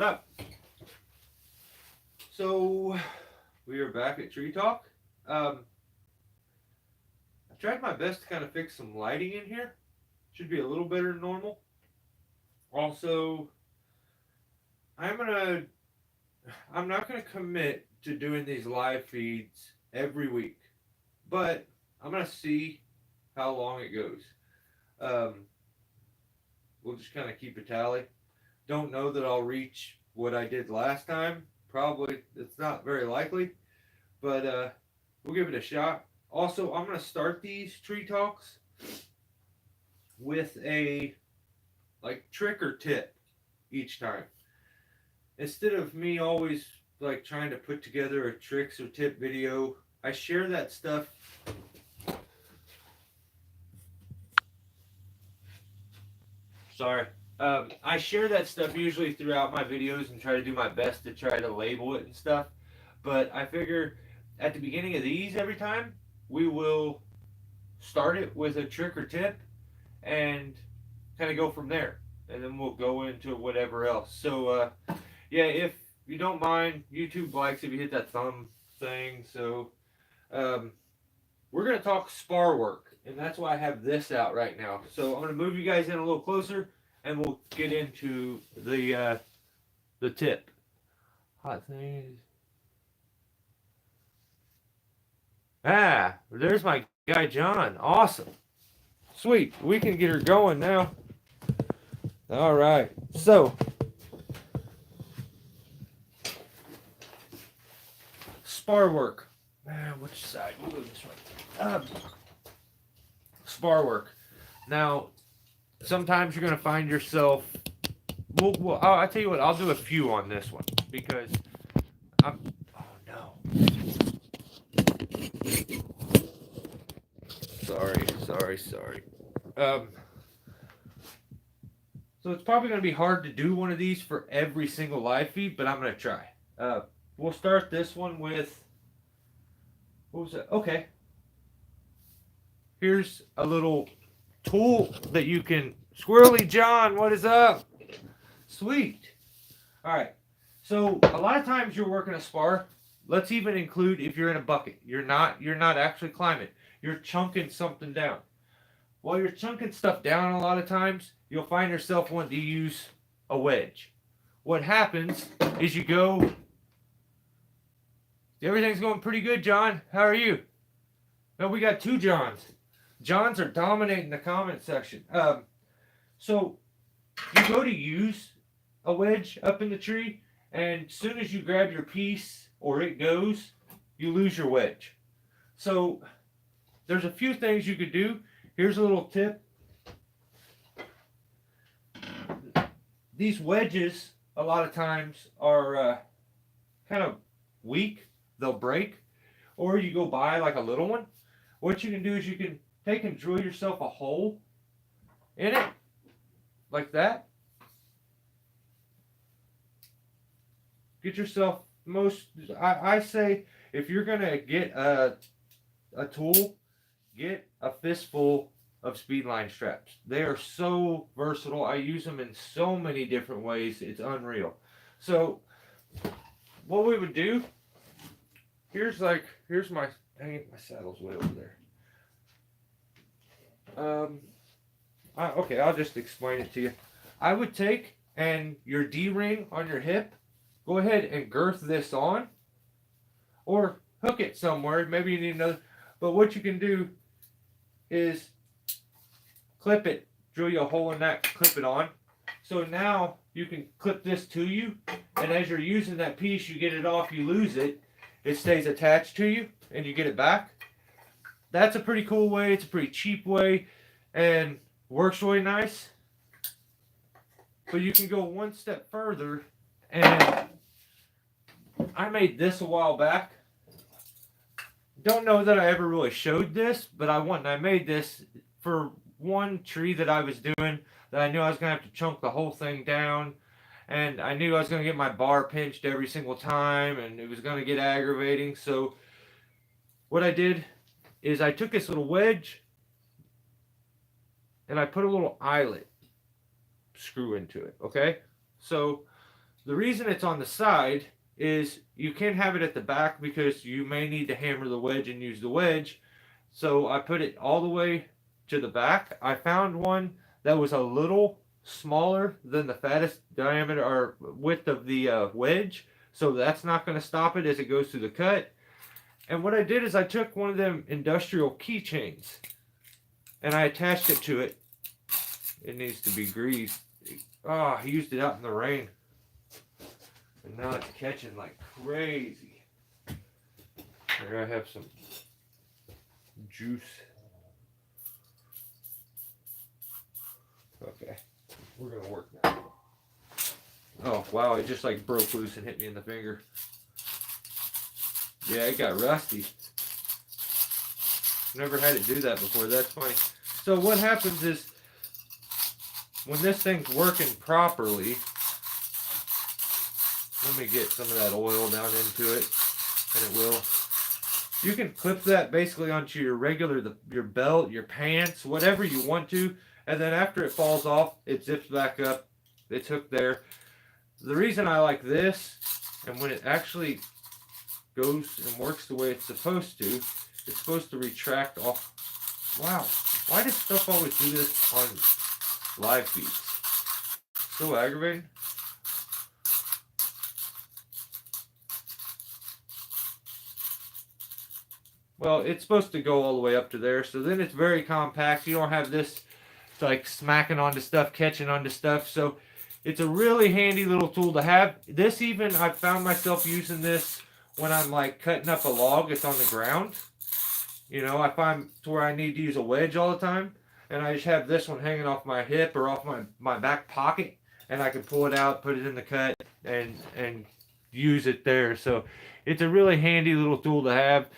What up? So we are back at Tree Talk. I tried my best to kind of fix some lighting in here. Should be a little better than normal. Also, I'm gonna I'm not gonna commit to doing these live feeds every week, but I'm gonna see how long it goes. Um, we'll just kind of keep a tally. Don't know that I'll reach what I did last time. Probably it's not very likely, but we'll give it a shot. Also, I'm gonna start these tree talks with a like trick or tip each time. Instead of me always like trying to put together a tricks or tip video, I share that stuff. Sorry. I share that stuff usually throughout my videos and try to do my best to try to label it and stuff. But I figure at the beginning of these every time, we will start it with a trick or tip and kind of go from there. And then we'll go into whatever else. So, yeah, if you don't mind, YouTube likes if you hit that thumb thing. So, um, we're going to talk spar work. And that's why I have this out right now. So, I'm going to move you guys in a little closer and we'll get into the tip. Hot things. Ah, there's my guy John. Awesome. Sweet. We can get her going now. All right. So, spar work. Which side? We'll go this way. Spar work. Now, sometimes you're going to find yourself. I'll tell you what. I'll do a few on this one because I'm. Oh no. Sorry. So it's probably going to be hard to do one of these for every single live feed, but I'm going to try. We'll start this one with. What was that? Okay. Here's a little tool that you can. Squirrely John, what is up? Sweet. All right. So a lot of times you're working a spar. Let's even include if you're in a bucket. You're not actually climbing. You're chunking something down. While you're chunking stuff down, a lot of times you'll find yourself wanting to use a wedge. What happens is you go. Everything's going pretty good, John. How are you? No, we got two Johns. Johns are dominating the comment section. So you go to use a wedge up in the tree, and as soon as you grab your piece or it goes, you lose your wedge. So there's a few things you could do. Here's a little tip. These wedges, a lot of times, are kind of weak. They'll break. Or you go buy like a little one. What you can do is you can take and drill yourself a hole in it, like that. Get yourself I say if you're going to get a tool, get a fistful of speedline straps. They are so versatile. I use them in so many different ways. It's unreal. So what we would do, here's my, dang it, my saddle's way over there. Okay, I'll just explain it to you. I would take and your D-ring on your hip, go ahead and girth this on or hook it somewhere. Maybe you need another, but what you can do is clip it, drill you a hole in that, clip it on. So now you can clip this to you, and as you're using that piece, you get it off, you lose it, it stays attached to you, and you get it back. That's a pretty cool way. It's a pretty cheap way, and works really nice. But you can go one step further, and I made this a while back. Don't know that I ever really showed this, but I made this for one tree that I was doing that I knew I was going to have to chunk the whole thing down. And I knew I was going to get my bar pinched every single time, and it was going to get aggravating. So what I did is I took this little wedge, and I put a little eyelet screw into it, okay? So The reason it's on the side is you can't have it at the back because you may need to hammer the wedge and use the wedge. So I put it all the way to the back. I found one that was a little smaller than the fattest diameter or width of the wedge. So that's not going to stop it as it goes through the cut. And what I did is I took one of them industrial keychains and I attached it to it. It needs to be greased. Oh, I used it out in the rain. And now it's catching like crazy. Here I have some juice. Okay, we're gonna work now. Oh wow, it just like broke loose and hit me in the finger. Yeah, it got rusty. Never had it do that before. That's funny. So what happens is when this thing's working properly, let me get some of that oil down into it, and it will. You can clip that basically onto your regular, your belt, your pants, whatever you want to, and then after it falls off, it zips back up. It's hooked there. The reason I like this, and when it actually goes and works the way it's supposed to retract off. Wow, why does stuff always do this on live feeds? So aggravating. Well, it's supposed to go all the way up to there, so then it's very compact. You don't have this like smacking onto stuff, catching onto stuff. So it's a really handy little tool to have. This even, I found myself using this when I'm like cutting up a log that's on the ground. You know, I find to where I need to use a wedge all the time, and I just have this one hanging off my hip or off my back pocket, and I can pull it out, put it in the cut, and use it there. So it's a really handy little tool to have.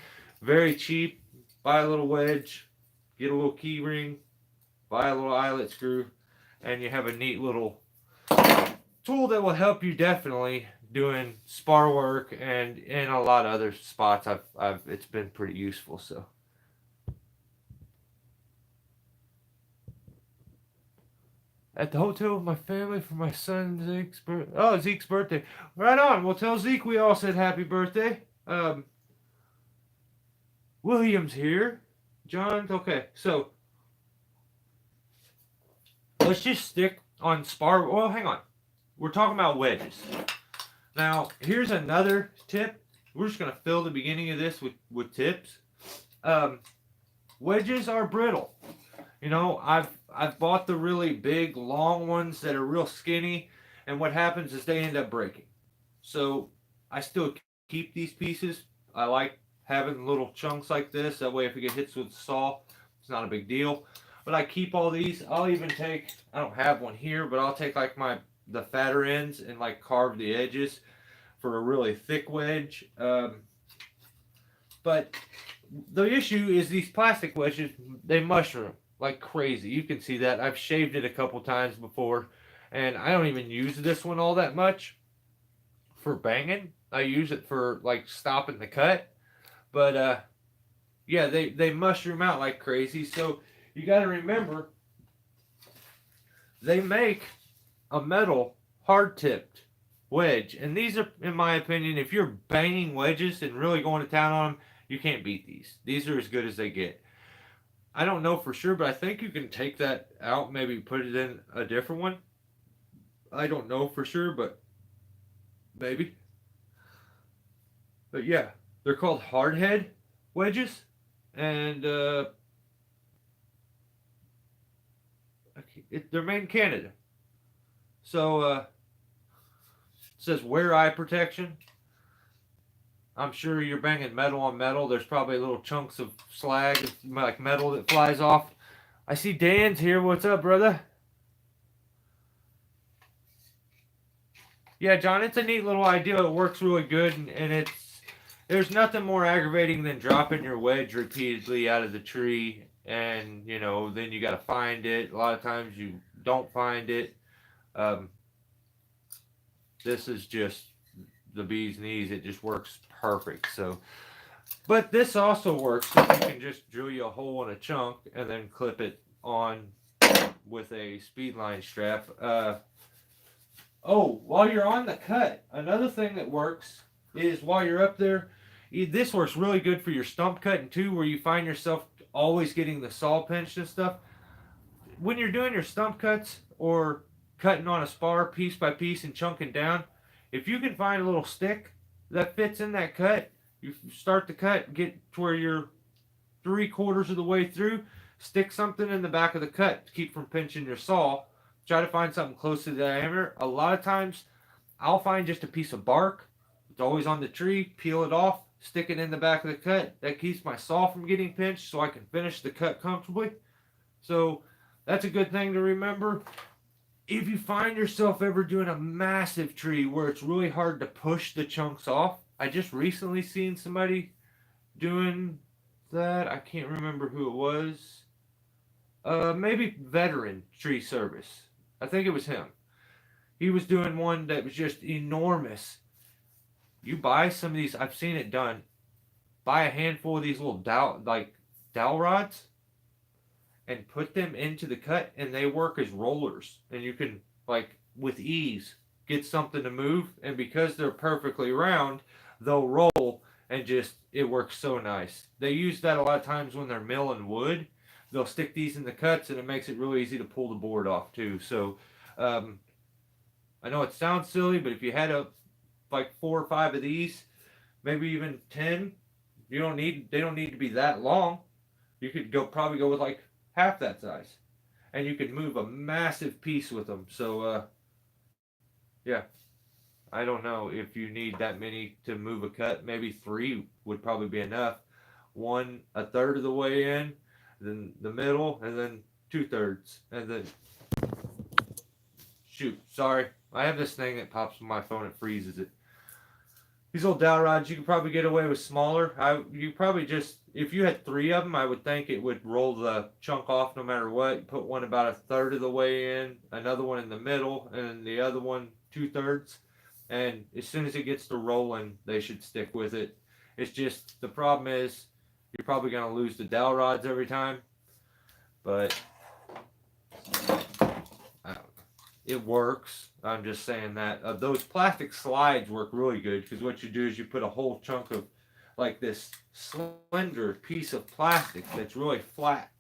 Very cheap. Buy a little wedge, get a little key ring, buy a little eyelet screw, and you have a neat little tool that will help you definitely doing spar work and in a lot of other spots. It's been pretty useful. So at the hotel with my family for my son Zeke's birthday. Oh, Zeke's birthday. Right on. Well, tell Zeke we all said happy birthday. William's here. John's okay. So let's just stick on spar. Well, hang on. We're talking about wedges. Now, here's another tip. We're just going to fill the beginning of this with tips. Wedges are brittle. You know, I've bought the really big, long ones that are real skinny, and what happens is they end up breaking. So I still keep these pieces. I like having little chunks like this. That way, if it gets hit with the saw, it's not a big deal. But I keep all these. I'll even take, I don't have one here, but I'll take like the fatter ends and like carve the edges for a really thick wedge. But the issue is these plastic wedges, they mushroom like crazy. You can see that. I've shaved it a couple times before, and I don't even use this one all that much for banging. I use it for like stopping the cut. But yeah, they mushroom out like crazy. So you got to remember, they make a metal hard-tipped wedge. And these are, in my opinion, if you're banging wedges and really going to town on them, you can't beat these. These are as good as they get. I don't know for sure, but I think you can take that out, maybe put it in a different one. I don't know for sure, but maybe. But yeah, they're called hardhead wedges. And they're made in Canada. So it says wear eye protection. I'm sure you're banging metal on metal. There's probably little chunks of slag, like metal that flies off. I see Dan's here. What's up, brother? Yeah, John, it's a neat little idea. It works really good, and there's nothing more aggravating than dropping your wedge repeatedly out of the tree, and you know, then you got to find it. A lot of times you don't find it. This is just the bee's knees. It just works perfect. So, but this also works if you can just drill you a hole in a chunk and then clip it on with a speed line strap. Oh, while you're on the cut, another thing that works is while you're up there, this works really good for your stump cutting too, where you find yourself always getting the saw pinched and stuff. When you're doing your stump cuts or cutting on a spar piece by piece and chunking down, if you can find a little stick that fits in that cut, you start the cut, get to where you're 3/4 of the way through, stick something in the back of the cut to keep from pinching your saw. Try to find something close to the diameter. A lot of times, I'll find just a piece of bark. It's always on the tree. Peel it off, stick it in the back of the cut. That keeps my saw from getting pinched, so I can finish the cut comfortably. So that's a good thing to remember. If you find yourself ever doing a massive tree where it's really hard to push the chunks off, I just recently seen somebody doing that. I can't remember who it was. Maybe veteran tree service. I think it was him. He was doing one that was just enormous. You buy some of these. I've seen it done. Buy a handful of these little dowel rods and put them into the cut, and they work as rollers, and you can like with ease get something to move. And because they're perfectly round, they'll roll, and just it works so nice. They use that a lot of times when they're milling wood. They'll stick these in the cuts, and it makes it really easy to pull the board off too. So um, I know it sounds silly, but if you had like 4 or 5 of these, maybe even 10, they don't need to be that long. You could probably go with like half that size, and you could move a massive piece with them. So yeah, I don't know if you need that many to move a cut. Maybe 3 would probably be enough. One a third of the way in, then the middle, and then 2/3, and then shoot. Sorry, I have this thing that pops on my phone and freezes it. These old dowel rods, you could probably get away with smaller. You probably just, if you had 3 of them, I would think it would roll the chunk off no matter what. You put one about a third of the way in, another one in the middle, and the other one 2/3. And as soon as it gets to rolling, they should stick with it. It's just the problem is you're probably gonna lose the dowel rods every time, but I don't it works. I'm just saying that those plastic slides work really good because what you do is you put a whole chunk of like this slender piece of plastic that's really flat,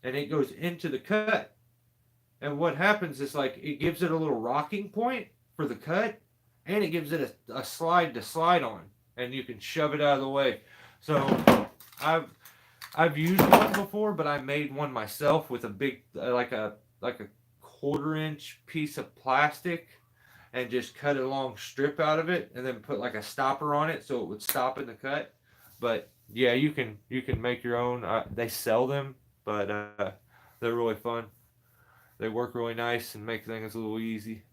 and it goes into the cut. And what happens is like it gives it a little rocking point for the cut, and it gives it a slide to slide on, and you can shove it out of the way. So I've I've used one before, but I made one myself with a big like a 1/4 inch piece of plastic and just cut a long strip out of it and then put like a stopper on it so it would stop in the cut. But yeah, you can make your own. They sell them, but they're really fun. They work really nice and make things a little easy.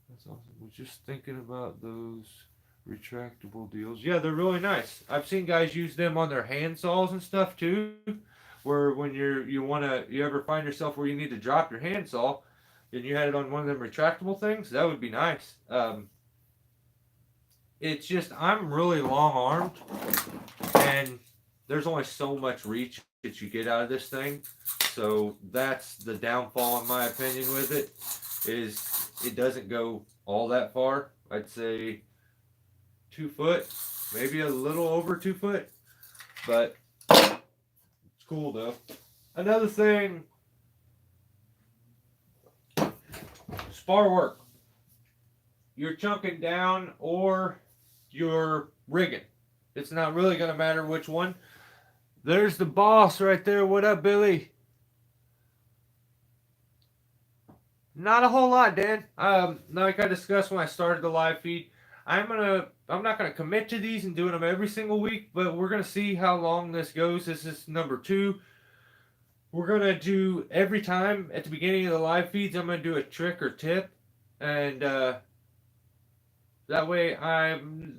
That's awesome. Was just thinking about those retractable deals. Yeah, they're really nice. I've seen guys use them on their hand saws and stuff too. Where when you ever find yourself where you need to drop your handsaw, and you had it on one of them retractable things, that would be nice. It's just I'm really long armed, and there's only so much reach that you get out of this thing. So that's the downfall, in my opinion, with it. Is it doesn't go all that far. I'd say 2 foot, maybe a little over 2 foot, but it's cool though. Another thing, spar work. You're chunking down or you're rigging. It's not really going to matter which one. There's the boss right there. What up, Billy? Not a whole lot, Dan. Like I discussed when I started the live feed, I'm not gonna commit to these and doing them every single week, but we're gonna see how long this goes. This is number 2. We're gonna do every time at the beginning of the live feeds. I'm gonna do a trick or tip, and that way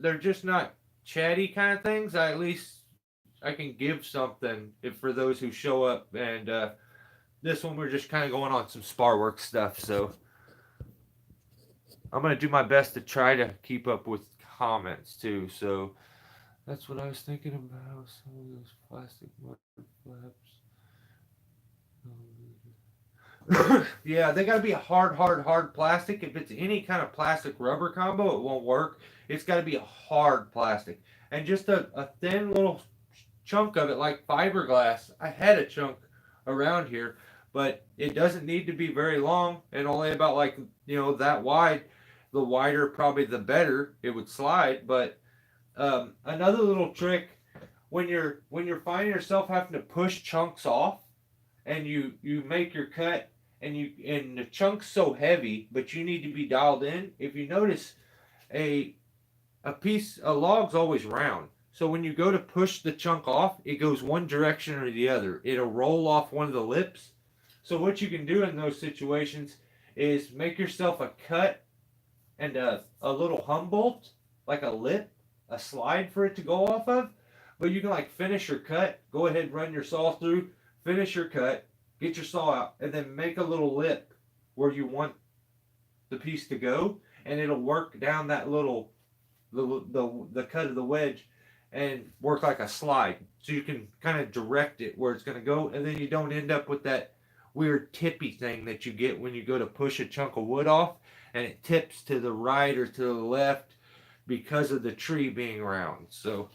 they're just not chatty kind of things. At least I can give something if for those who show up. And this one we're just kind of going on some spar work stuff. So I'm gonna do my best to try to keep up with comments too. So that's what I was thinking about. Some of those plastic mud flaps. Yeah, they got to be a hard plastic. If it's any kind of plastic rubber combo, it won't work. It's got to be a hard plastic. And just a thin little chunk of it, like fiberglass. I had a chunk around here, but it doesn't need to be very long and only about like, that wide. The wider, probably the better it would slide. But another little trick when you're finding yourself having to push chunks off and you make your cut and the chunk's so heavy, but you need to be dialed in. If you notice, a a log's always round. So when you go to push the chunk off, it goes one direction or the other. It'll roll off one of the lips. So what you can do in those situations is make yourself a cut and a little hum bolt, like a lip, a slide for it to go off of. But you can like finish your cut, go ahead and run your saw through, finish your cut, get your saw out, and then make a little lip where you want the piece to go, and it'll work down that little the cut of the wedge and work like a slide. So you can kind of direct it where it's going to go, and then you don't end up with that weird tippy thing that you get when you go to push a chunk of wood off and it tips to the right or to the left because of the tree being round. So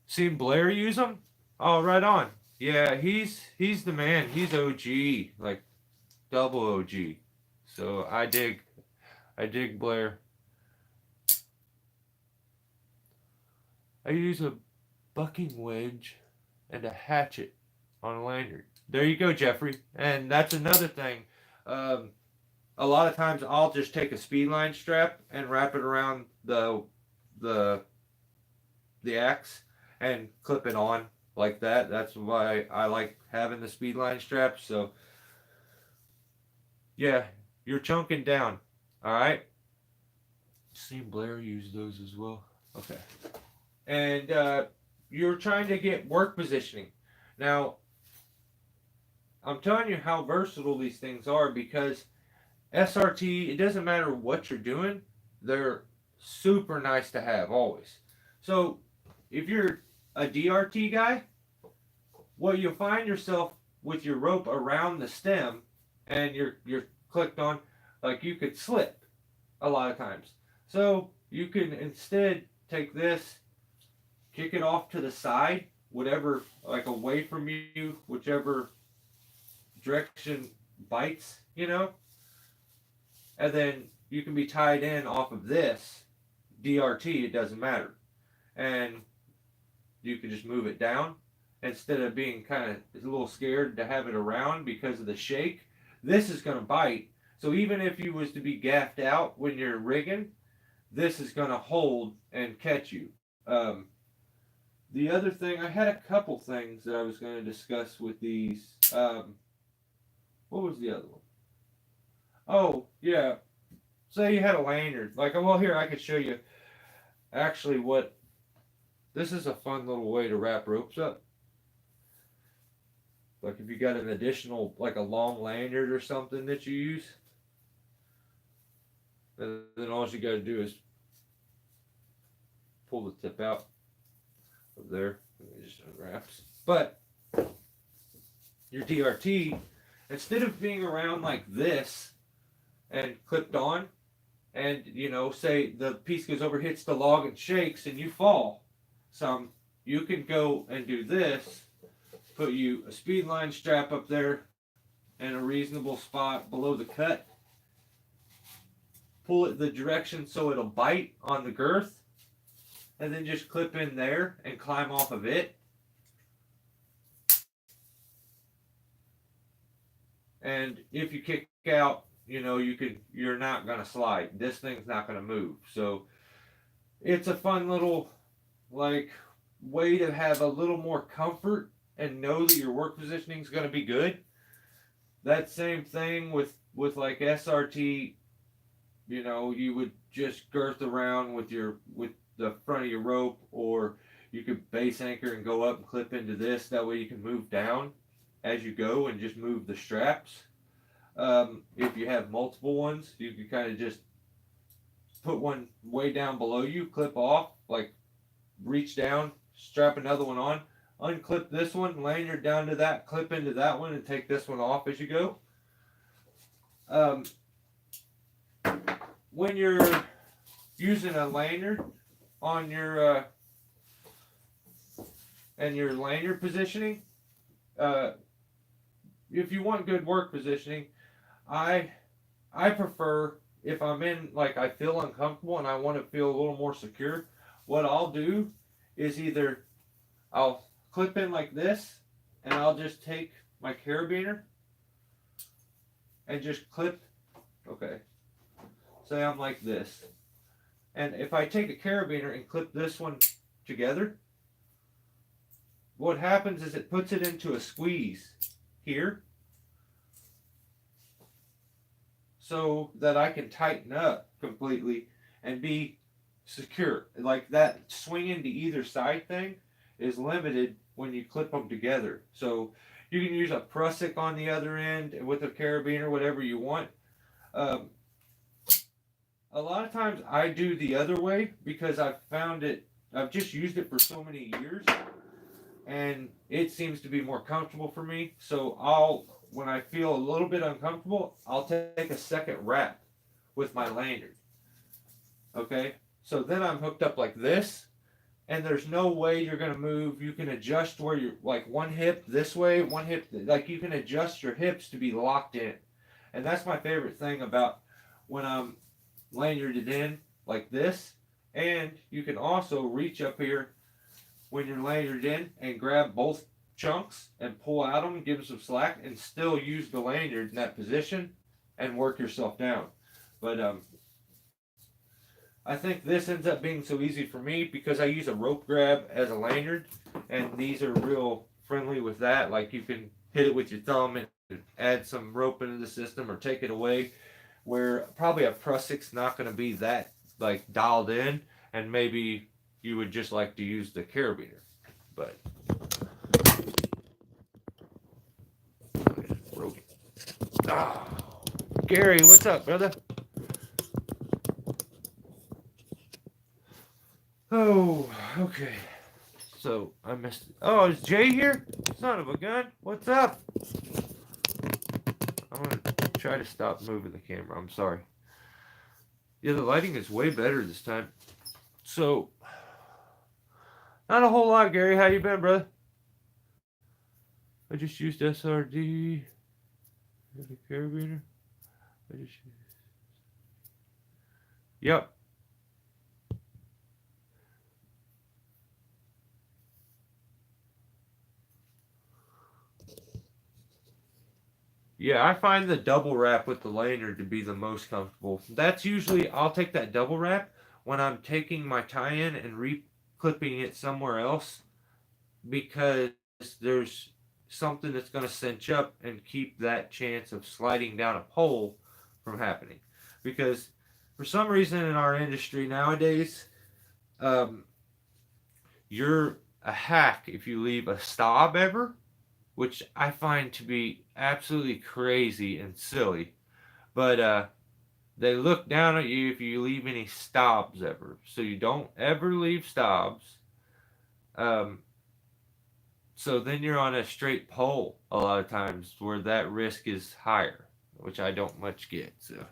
seen Blair use them? Oh, right on. Yeah, he's the man. He's OG, like double OG. So I dig Blair. I use a bucking wedge and a hatchet on a lanyard. There you go, Jeffrey. And that's another thing. Um, a lot of times I'll just take a speed line strap and wrap it around the the axe and clip it on like that. That's why I like having the speed line strap. So yeah, you're chunking down. All right. Seen Blair use those as well. Okay. And you're trying to get work positioning. Now, I'm telling you how versatile these things are because SRT, it doesn't matter what you're doing, they're super nice to have always. So, if you're a DRT guy, well, you'll find yourself with your rope around the stem and you're clicked on, like you could slip a lot of times. So, you can instead take this, kick it off to the side, whatever, like away from you, whichever direction bites, and then you can be tied in off of this DRT, it doesn't matter. And you can just move it down instead of being kind of a little scared to have it around because of the shake. This is going to bite. So even if you was to be gaffed out when you're rigging, this is going to hold and catch you. The other thing, I had a couple things that I was going to discuss with these. What was the other one? Oh, yeah. Say you had a lanyard. Like, well, here, I could show you actually what. This is a fun little way to wrap ropes up. Like, if you got an additional, like a long lanyard or something that you use, then all you got to do is pull the tip out of there. It just unwraps. But your DRT, instead of being around like this and clipped on, and say the piece goes over, hits the log and shakes, and you fall some, you can go and do this, put you a speed line strap up there in a reasonable spot below the cut, pull it the direction so it'll bite on the girth, and then just clip in there and climb off of it. And if you kick out, you're not gonna slide. This thing's not gonna move. So it's a fun little like way to have a little more comfort and know that your work positioning is gonna be good. That same thing with like SRT, you would just girth around with the front of your rope, or you could base anchor and go up and clip into this. That way you can move down as you go and just move the straps. If you have multiple ones, you can kind of just put one way down below you, clip off, like reach down, strap another one on, unclip this one, lanyard down to that, clip into that one, and take this one off as you go. Um, when you're using a lanyard on your and your lanyard positioning, uh, if you want good work positioning, I prefer, if I'm in, like, I feel uncomfortable and I want to feel a little more secure, what I'll do is either I'll clip in like this, and I'll just take my carabiner and just clip. Okay, say I'm like this, and if I take a carabiner and clip this one together, what happens is it puts it into a squeeze here, so that I can tighten up completely and be secure. Like, that swinging to either side thing is limited when you clip them together. So you can use a prusik on the other end with a carabiner, whatever you want. Um, a lot of times I do the other way because I've just used it for so many years, and it seems to be more comfortable for me. So when I feel a little bit uncomfortable, I'll take a second wrap with my lanyard. Okay? So then I'm hooked up like this, and there's no way you're going to move. You can adjust where you're, like, one hip this way, one hip, like, you can adjust your hips to be locked in. And that's my favorite thing about when I'm lanyarded in like this. And you can also reach up here when you're lanyarded in and grab both chunks and pull out them, give them some slack, and still use the lanyard in that position and work yourself down. But I think this ends up being so easy for me because I use a rope grab as a lanyard, and these are real friendly with that. Like, you can hit it with your thumb and add some rope into the system or take it away, where probably a Prussik's not going to be that, like, dialed in, and maybe you would just like to use the carabiner. But oh, Gary, what's up, brother? Oh, okay. So I missed. Oh, is Jay here? Son of a gun! What's up? I'm gonna try to stop moving the camera. I'm sorry. Yeah, the lighting is way better this time. So, not a whole lot, Gary. How you been, brother? I just used SRD. The carabiner. I just used. Yep. Yeah, I find the double wrap with the lanyard to be the most comfortable. That's usually, I'll take that double wrap when I'm taking my tie-in and re-clipping it somewhere else, because there's something that's going to cinch up and keep that chance of sliding down a pole from happening. Because for some reason in our industry nowadays, um, you're a hack if you leave a stop ever, which I find to be absolutely crazy and silly. But they look down at you if you leave any stobs ever. So you don't ever leave stobs. Um, so then you're on a straight pole a lot of times where that risk is higher, which I don't much get. So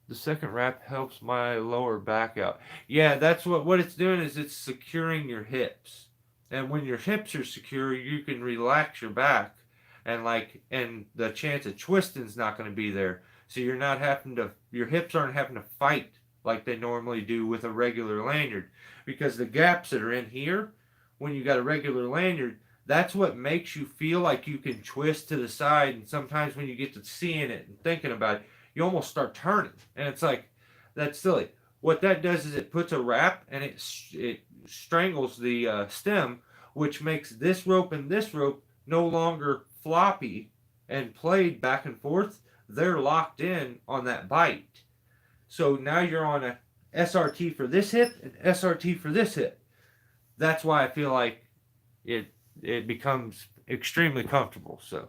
the second wrap helps my lower back out. Yeah, that's what it's doing, is it's securing your hips. And when your hips are secure, you can relax your back, and the chance of twisting's not going to be there. So you're not having to your hips aren't having to fight like they normally do with a regular lanyard, because the gaps that are in here when you got a regular lanyard, that's what makes you feel like you can twist to the side, and sometimes when you get to seeing it and thinking about it, you almost start turning, and it's like, that's silly. What that does is it puts a wrap, and it strangles the stem, which makes this rope and this rope no longer floppy and played back and forth. They're locked in on that bite. So now you're on a SRT for this hip and SRT for this hip. That's why I feel like it becomes extremely comfortable. So,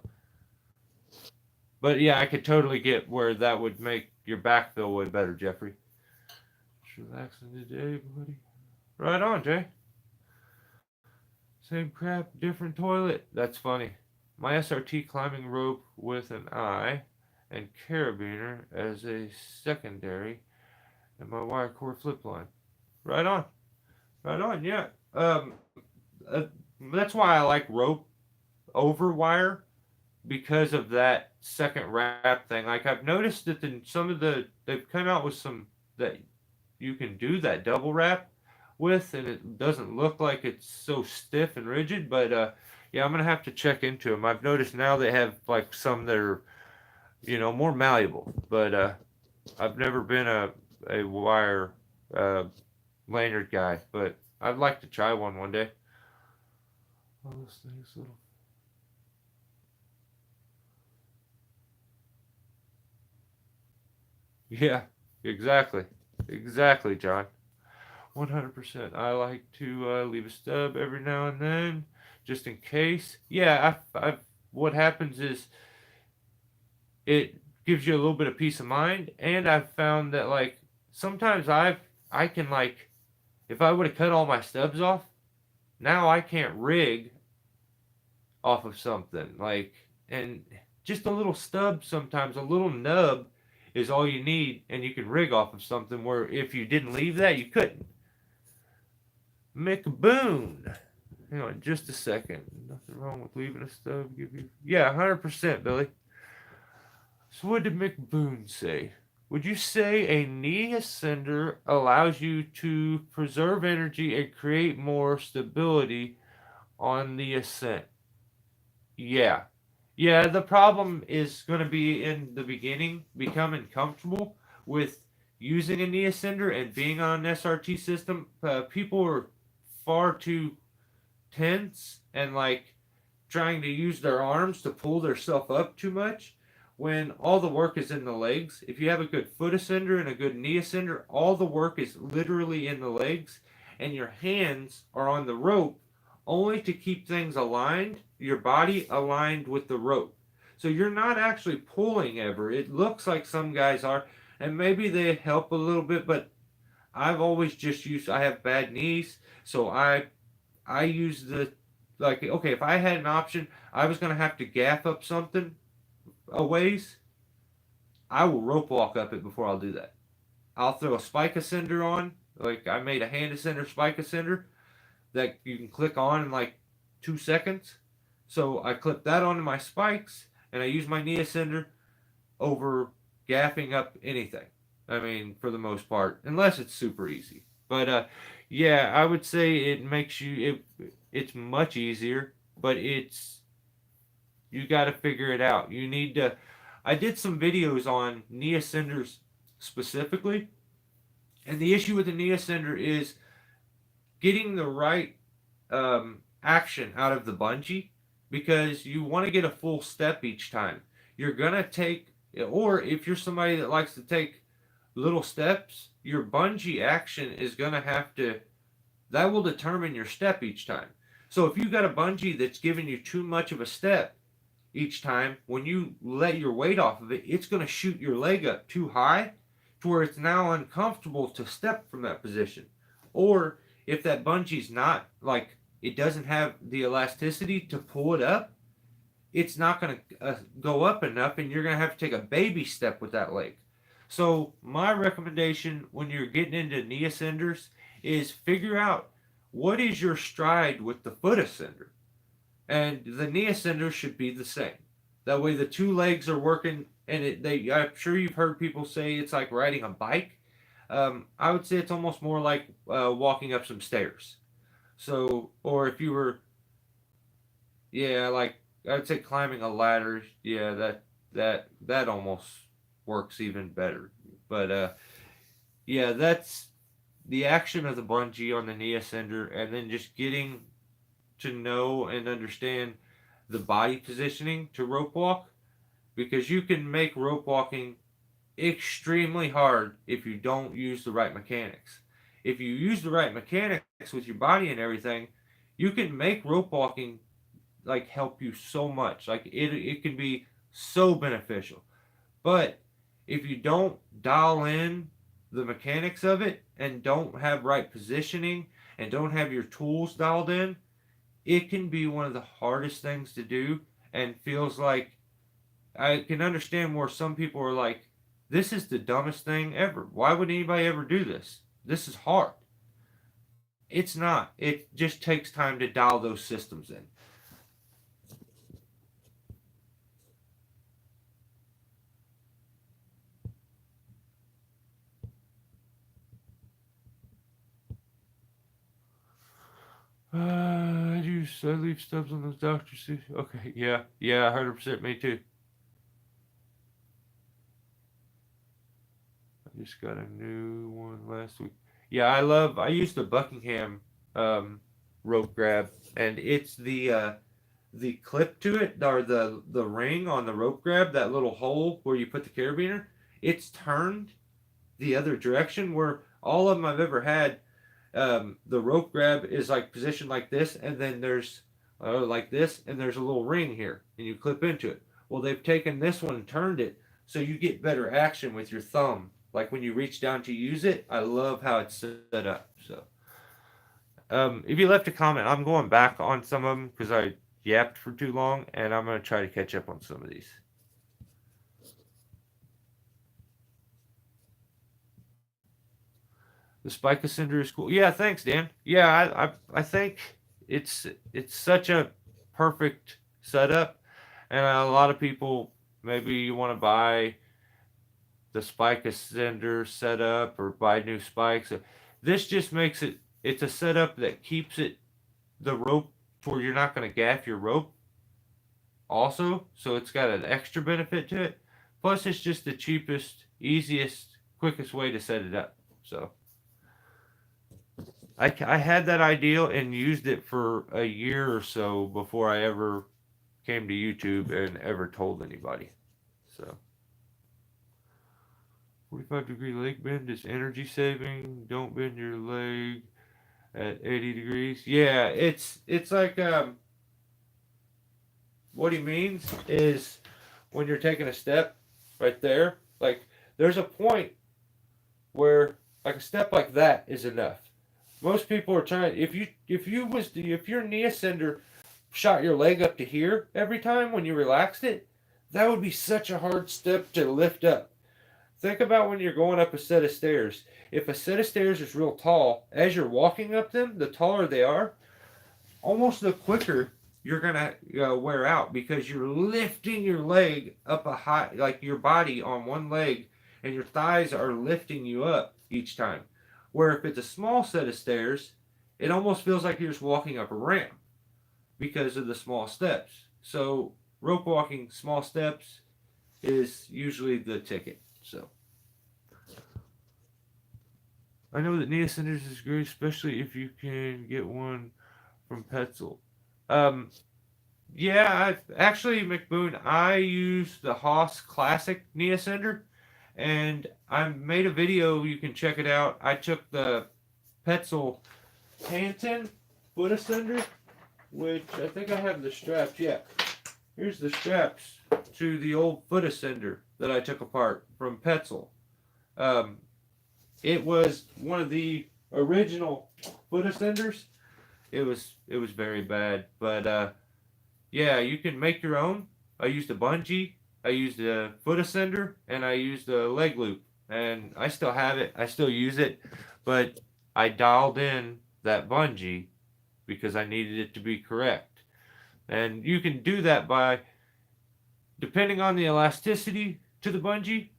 but yeah, I could totally get where that would make your back feel way better, Jeffrey. Just relaxing today, buddy. Right on, Jay. Same crap, different toilet. That's funny. My SRT climbing rope with an eye and carabiner as a secondary, and my wire core flip line. Right on. Right on, yeah. Uh, that's why I like rope over wire because of that second wrap thing. Like I've noticed that some of they've come out with some that you can do that double wrap with, and it doesn't look like it's so stiff and rigid. But yeah, I'm gonna have to check into them. I've noticed now they have like some that are more malleable, but I've never been a wire uh, lanyard guy, but I'd like to try one day. All those things, little. Yeah, exactly, exactly, John. 100%. I like to leave a stub every now and then, just in case. Yeah, what happens is it gives you a little bit of peace of mind, and I've found that like sometimes I can like if I would have cut all my stubs off, now I can't rig off of something like and just a little stub sometimes a little nub is all you need and you can rig off of something where if you didn't leave that you couldn't. McBoone. Hang on just a second. Nothing wrong with leaving a stub. Give you yeah, 100% Billy. So what did McBoone say? Would you say a knee ascender allows you to preserve energy and create more stability on the ascent? Yeah. Yeah, the problem is going to be in the beginning, becoming comfortable with using a knee ascender and being on an SRT system. People are far too tense and like trying to use their arms to pull themselves up too much when all the work is in the legs. If you have a good foot ascender and a good knee ascender, all the work is literally in the legs, and your hands are on the rope only to keep things aligned, your body aligned with the rope. So you're not actually pulling ever. It looks like some guys are, and maybe they help a little bit, but I've always just used, I have bad knees, so I use the like okay if I had an option I was gonna have to gaff up something a ways I will rope walk up it before I'll do that. I'll throw a spike ascender on like I made a hand ascender spike ascender that you can click on in like 2 seconds. So I clip that onto my spikes and I use my knee ascender over gaffing up anything. I mean, for the most part, unless it's super easy. But yeah, I would say it makes it's much easier, but you got to figure it out. You need to. I did some videos on knee ascenders specifically, and the issue with the knee ascender is getting the right action out of the bungee because you want to get a full step each time. You're gonna take, or if you're somebody that likes to take little steps, your bungee action is gonna have to. That will determine your step each time. So if you got a bungee that's giving you too much of a step each time, when you let your weight off of it, it's gonna shoot your leg up too high to where it's now uncomfortable to step from that position. Or if that bungee's not like it doesn't have the elasticity to pull it up, it's not going to go up enough and you're going to have to take a baby step with that leg. So my recommendation when you're getting into knee ascenders is figure out what is your stride with the foot ascender. And the knee ascender should be the same. That way the two legs are working and I'm sure you've heard people say it's like riding a bike. I would say it's almost more like walking up some stairs. So, or if you were, yeah, like I'd say climbing a ladder. Yeah, that almost works even better. But yeah, that's the action of the bungee on the knee ascender, and then just getting to know and understand the body positioning to rope walk, because you can make rope walking extremely hard if you don't use the right mechanics. If you use the right mechanics with your body and everything, you can make rope walking like help you so much. Like it can be so beneficial. But if you don't dial in the mechanics of it and don't have right positioning and don't have your tools dialed in, it can be one of the hardest things to do, and feels like I can understand where some people are like, this is the dumbest thing ever. Why would anybody ever do this? This is hard. It's not. It just takes time to dial those systems in. I leave stubs on the doctor's seat. Okay, yeah, 100% me too. I just got a new one last week. Yeah, I used the Buckingham um, rope grab, and it's the clip to it, or the ring on the rope grab, that little hole where you put the carabiner. It's turned the other direction, where all of them I've ever had, the rope grab is like positioned like this, and then there's like this, and there's a little ring here, and you clip into it. Well, they've taken this one and turned it so you get better action with your thumb. Like when you reach down to use it, I love how it's set up. So, if you left a comment, I'm going back on some of them because I yapped for too long, and I'm going to try to catch up on some of these. The spike ascender is cool. Yeah, thanks, Dan. Yeah, I think it's such a perfect setup, and a lot of people, maybe you want to buy the spike ascender setup or buy new spikes. This just makes it. It's a setup that keeps it the rope where you're not going to gaff your rope. Also, so it's got an extra benefit to it. Plus, it's just the cheapest, easiest, quickest way to set it up. So. I had that idea and used it for a year or so before I ever came to YouTube and ever told anybody. So, 45-degree leg bend is energy saving. Don't bend your leg at 80 degrees. Yeah, it's like what he means is when you're taking a step right there, like there's a point where like a step like that is enough. Most people are trying. If your knee ascender shot your leg up to here every time when you relaxed it, that would be such a hard step to lift up. Think about when you're going up a set of stairs. If a set of stairs is real tall, as you're walking up them, the taller they are, almost the quicker you're gonna wear out because you're lifting your leg up a high, like your body on one leg, and your thighs are lifting you up each time. Where if it's a small set of stairs, it almost feels like you're just walking up a ramp because of the small steps. So rope walking, small steps is usually the ticket. So I know that knee ascenders is great, especially if you can get one from Petzl. Um, yeah, actually, McBoone, I use the Haas Classic knee ascender, and I made a video. You can check it out. I took the Petzl Panton foot ascender, which I think I have the straps. Yeah, here's the straps to the old foot ascender that I took apart from Petzl. Um, it was one of the original foot ascenders. It was very bad, but yeah, you can make your own. I used a bungee, I used a foot ascender, and I used a leg loop, and I still have it. I still use it, but I dialed in that bungee because I needed it to be correct. And you can do that by, depending on the elasticity to the bungee,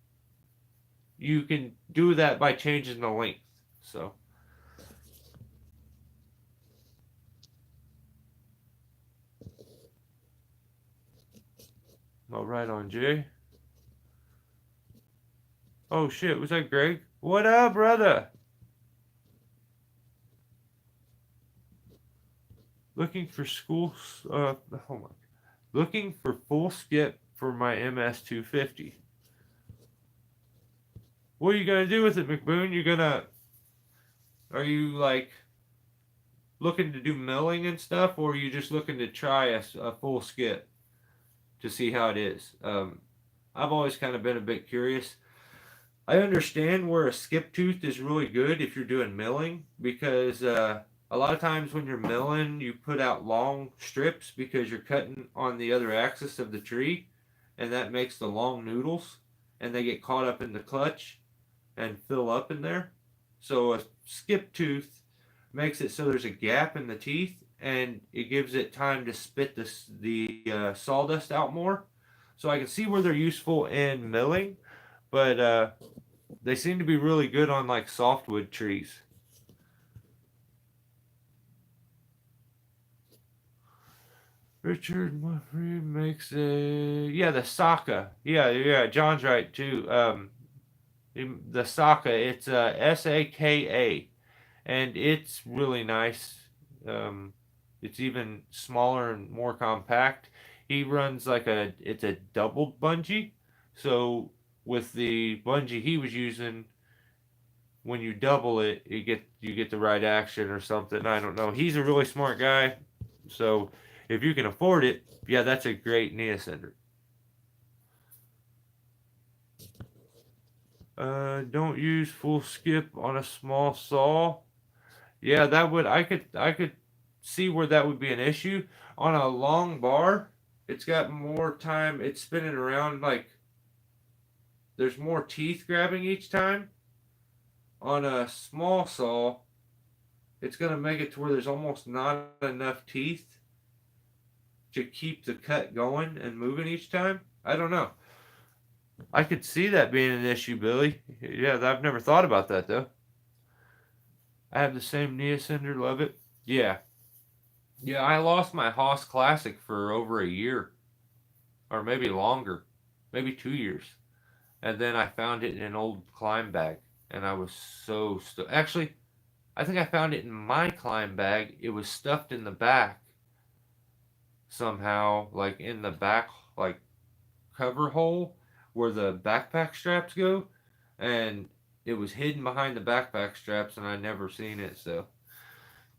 you can do that by changing the length. So, all right on Jay. Oh shit, was that Greg? What up, brother? Looking for school. Hold on. Looking for full skip for my MS250. What are you gonna do with it, McBoone? Are you like looking to do milling and stuff, or are you just looking to try a full skip to see how it is? I've always kind of been a bit curious. I understand where a skip tooth is really good if you're doing milling because A lot of times when you're milling, you put out long strips because you're cutting on the other axis of the tree, and that makes the long noodles, and they get caught up in the clutch and fill up in there. So a skip tooth makes it so there's a gap in the teeth, and it gives it time to spit the sawdust out more. So I can see where they're useful in milling, but they seem to be really good on like softwood trees. Richard Muffrey makes a the Saka. Yeah, John's right too. The Saka. It's Saka, and it's really nice. Um, it's even smaller and more compact. He runs like it's a double bungee. So with the bungee he was using, when you double it, you get the right action or something. I don't know. He's a really smart guy. So if you can afford it, yeah, that's a great knee ascender. Don't use full skip on a small saw. Yeah, that would I could see where that would be an issue. On a long bar, it's got more time. It's spinning around like there's more teeth grabbing each time. On a small saw, it's gonna make it to where there's almost not enough teeth to keep the cut going and moving each time. I don't know. I could see that being an issue, Billy. Yeah, I've never thought about that though. I have the same knee ascender, love it. Yeah, yeah. I lost my Haas Classic for over a year, or maybe longer, maybe 2 years, and then I found it in an old climb bag, and I was actually. I think I found it in my climb bag. It was stuffed in the back somehow, like in the back, like cover hole where the backpack straps go, and it was hidden behind the backpack straps, and I never seen it. So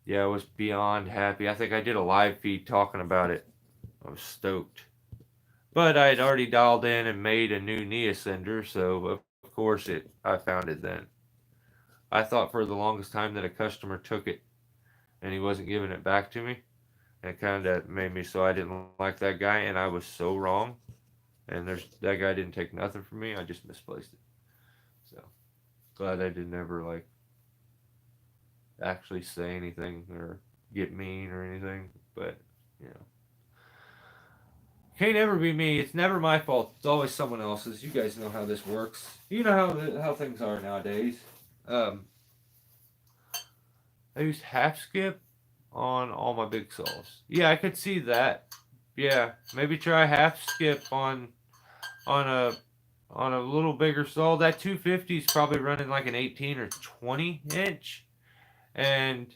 yeah, I was beyond happy. I think I did a live feed talking about it. I was stoked. But I had already dialed in and made a new knee ascender, so of course I found it then. I thought for the longest time that a customer took it and he wasn't giving it back to me. And it kind of made me so I didn't like that guy, and I was so wrong. And that guy didn't take nothing from me. I just misplaced it. So glad I didn't ever like actually say anything or get mean or anything. But you know, can't ever be me. It's never my fault. It's always someone else's. You guys know how this works. You know how things are nowadays. Um, I use half skip on all my big saws. Yeah, I could see that. Yeah, maybe try half skip on a on a little bigger saw. That 250 is probably running like an 18 or 20 inch, and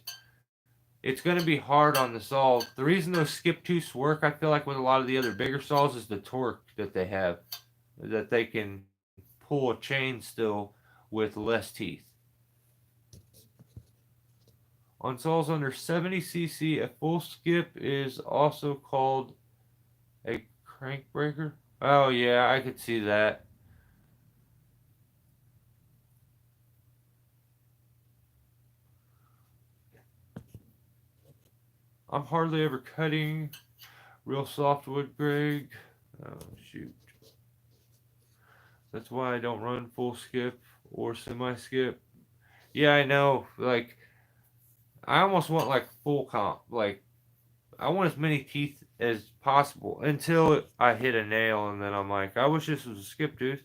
it's going to be hard on the saw. The reason those skip tooths work, I feel like with a lot of the other bigger saws, is the torque that they have, that they can pull a chain still with less teeth. On saws under 70 cc, a full skip is also called a crank breaker. Oh yeah, I could see that. I'm hardly ever cutting real softwood, Greg. Oh shoot. That's why I don't run full skip or semi skip. Yeah, I know. Like I almost want like full comp. Like I want as many teeth as possible until I hit a nail, and then I'm like, I wish this was a skip tooth.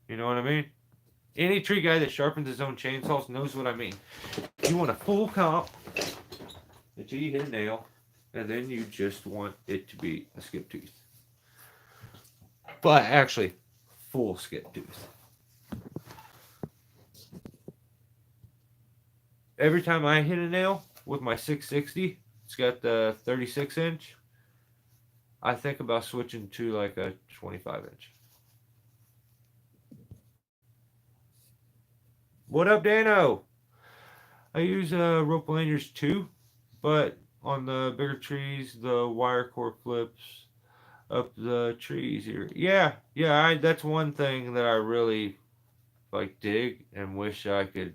You know what I mean? Any tree guy that sharpens his own chainsaws knows what I mean. You want a full comp until you hit a nail, and then you just want it to be a skip tooth. But actually, full skip tooth. Every time I hit a nail with my 660, it's got the 36 inch. I think about switching to like a 25 inch. What up, Dano? I use rope lanyards too, but on the bigger trees, the wire core clips up the tree easier. Yeah, that's one thing that I really like dig and wish I could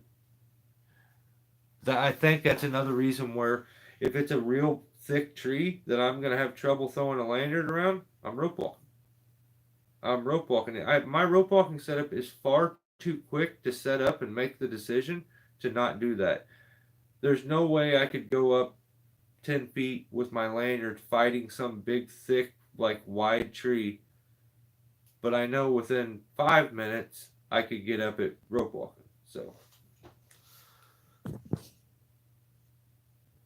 I think that's another reason where if it's a real thick tree that I'm gonna have trouble throwing a lanyard around, I'm rope walking. I'm rope walking it. My rope walking setup is far too quick to set up and make the decision to not do that. There's no way I could go up 10 feet with my lanyard fighting some big, thick, like wide tree, but I know within 5 minutes I could get up at rope walking. So,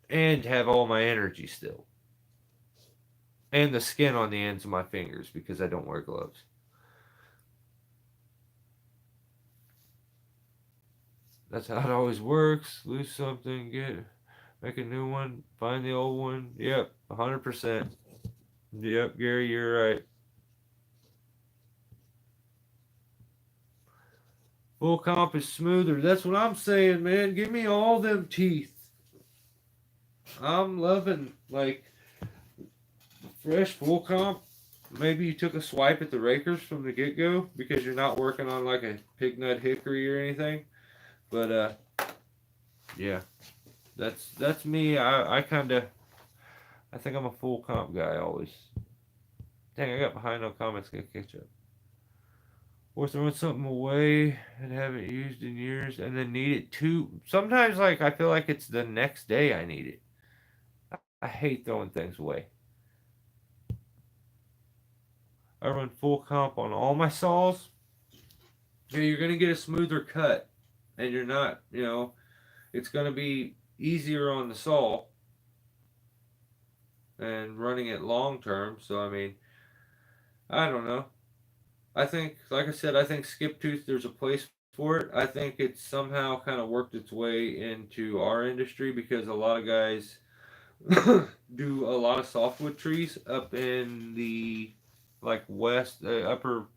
and have all my energy still, and the skin on the ends of my fingers because I don't wear gloves. That's how it always works. Lose something, make a new one, find the old one. Yep, 100%. Yep, Gary, you're right. Full comp is smoother. That's what I'm saying, man. Give me all them teeth. I'm loving like fresh full comp. Maybe you took a swipe at the rakers from the get go because you're not working on like a pig nut hickory or anything. But yeah, that's me. I kind of I think I'm a full comp guy always. Dang, I got behind on comments. Gotta catch up. Or throwing something away and haven't used in years, and then need it too. Sometimes like I feel like it's the next day I need it. I hate throwing things away. I run full comp on all my saws. Yeah, you're gonna get a smoother cut, and you're not, it's gonna be easier on the saw and running it long term. So I mean, I don't know. I think, like I said, I think skip tooth. There's a place for it. I think it's somehow kind of worked its way into our industry because a lot of guys do a lot of softwood trees up in the like west, upper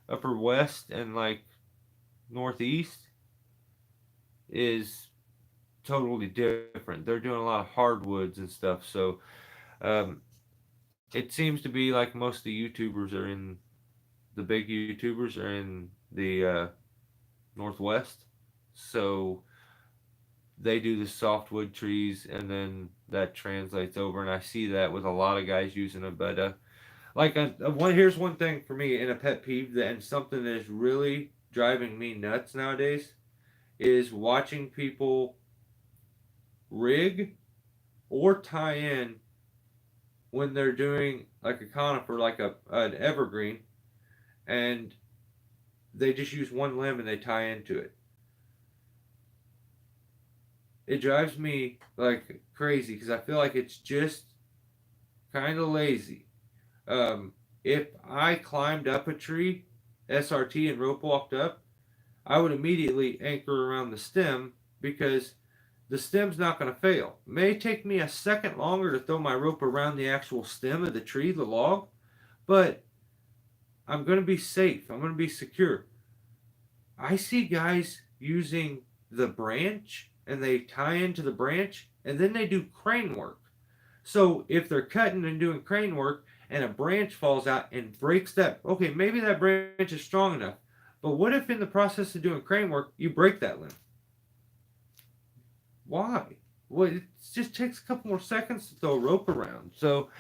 west, and like northeast is totally different. They're doing a lot of hardwoods and stuff. So um, it seems to be like most of the YouTubers are in the big YouTubers are in the northwest. So they do the softwood trees, and then that translates over. And I see that with a lot of guys using them. But here's one thing for me and a pet peeve that and something that is really driving me nuts nowadays is watching people rig or tie in when they're doing like a conifer, like an evergreen, and they just use one limb and they tie into it. It drives me like crazy because I feel like it's just kind of lazy. If I climbed up a tree, SRT, and rope walked up, I would immediately anchor around the stem because the stem's not going to fail. It may take me a second longer to throw my rope around the actual stem of the tree, the log, but I'm going to be safe. I'm going to be secure. I see guys using the branch and they tie into the branch and then they do crane work. So if they're cutting and doing crane work and a branch falls out and breaks that, okay, maybe that branch is strong enough. But what if in the process of doing crane work you break that limb? Why? Well, it just takes a couple more seconds to throw a rope around. So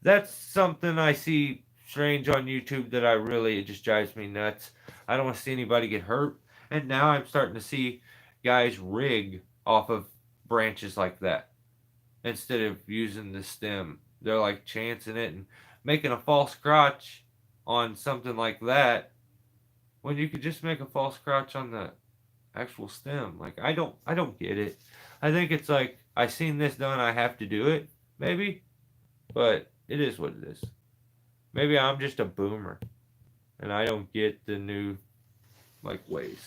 that's something I see strange on YouTube that it just drives me nuts. I don't want to see anybody get hurt. And now I'm starting to see guys rig off of branches like that instead of using the stem. They're like chancing it and making a false crotch on something like that when you could just make a false crotch on the actual stem. Like I don't get it. I think it's like I seen this done, I have to do it, maybe, but it is what it is. Maybe I'm just a boomer and I don't get the new like ways.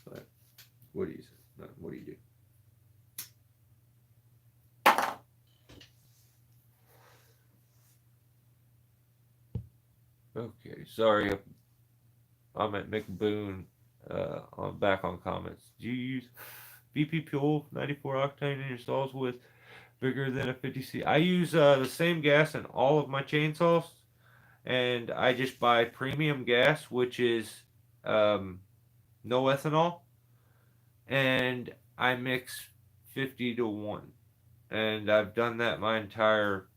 But what do you say? What do you do? Okay, sorry, I'm at McBoone. I'm back on comments. Do you use VP Fuel 94 octane in your stalls with bigger than a 50C? I use the same gas in all of my chainsaws, and I just buy premium gas, which is um, no ethanol, and I mix 50 to 1. And I've done that my entire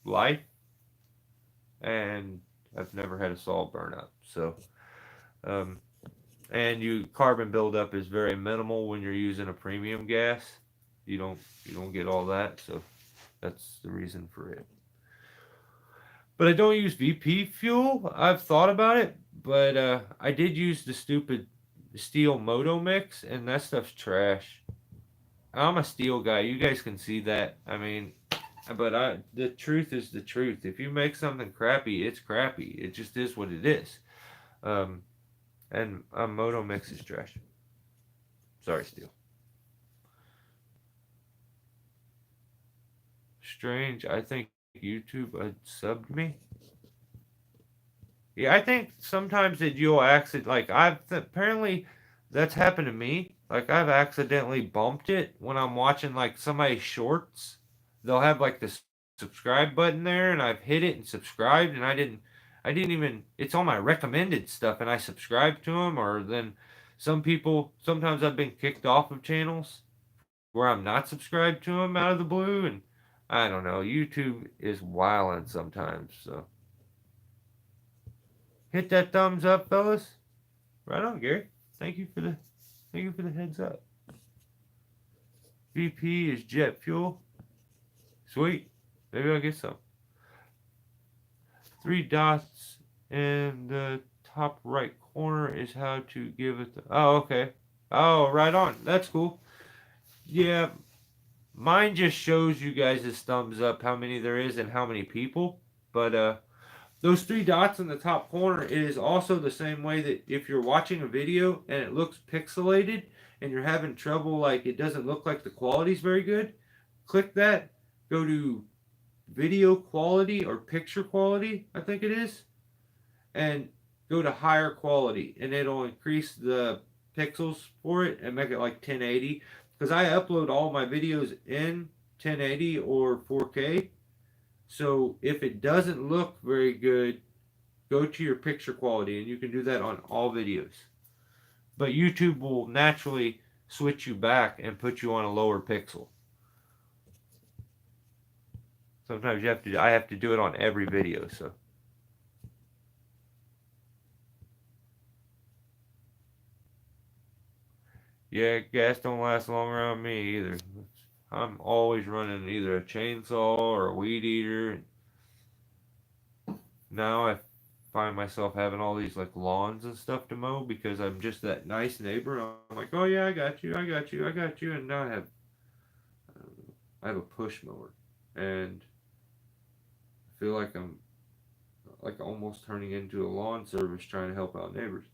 life, and I've never had a saw burn up. So, um, and carbon buildup is very minimal when you're using a premium gas. You don't you don't get all that, so that's the reason for it. But I don't use VP fuel. I've thought about it, but I did use the stupid Stihl Moto mix, and that stuff's trash. I'm a Stihl guy. You guys can see that. I mean, but the truth is the truth. If you make something crappy, it's crappy. It just is what it is. Um, and a Moto mix is trash. Sorry, Stihl. Strange. I think YouTube subbed me. Yeah, I think sometimes that you'll accident like apparently that's happened to me. Like I've accidentally bumped it when I'm watching like somebody's shorts. They'll have like the subscribe button there, and I've hit it and subscribed, and I didn't even. It's on my recommended stuff, and I subscribed to them. Or then some people sometimes I've been kicked off of channels where I'm not subscribed to them out of the blue, and I don't know. YouTube is wilding sometimes, so. Hit that thumbs up, fellas. Right on, Gary. Thank you for the heads up. VP is jet fuel. Sweet. Maybe I'll get some. 3 dots in the top right corner is how to give it. Oh, okay. Oh, right on. That's cool. Yeah, mine just shows you guys' thumbs up, how many there is and how many people. But those 3 dots in the top corner is also the same way that if you're watching a video and it looks pixelated and you're having trouble, like it doesn't look like the quality's very good, click that, go to video quality or picture quality, I think it is, and go to higher quality, and it'll increase the pixels for it and make it like 1080. Because I upload all my videos in 1080 or 4K. So if it doesn't look very good, go to your picture quality, and you can do that on all videos. But YouTube will naturally switch you back and put you on a lower pixel. Sometimes I have to do it on every video, so. Yeah, gas don't last long around me either. I'm always running either a chainsaw or a weed eater. Now I find myself having all these like lawns and stuff to mow because I'm just that nice neighbor. I'm like, oh yeah, I got you, I got you, I got you, and now I have a push mower, and I feel like I'm like almost turning into a lawn service trying to help out neighbors.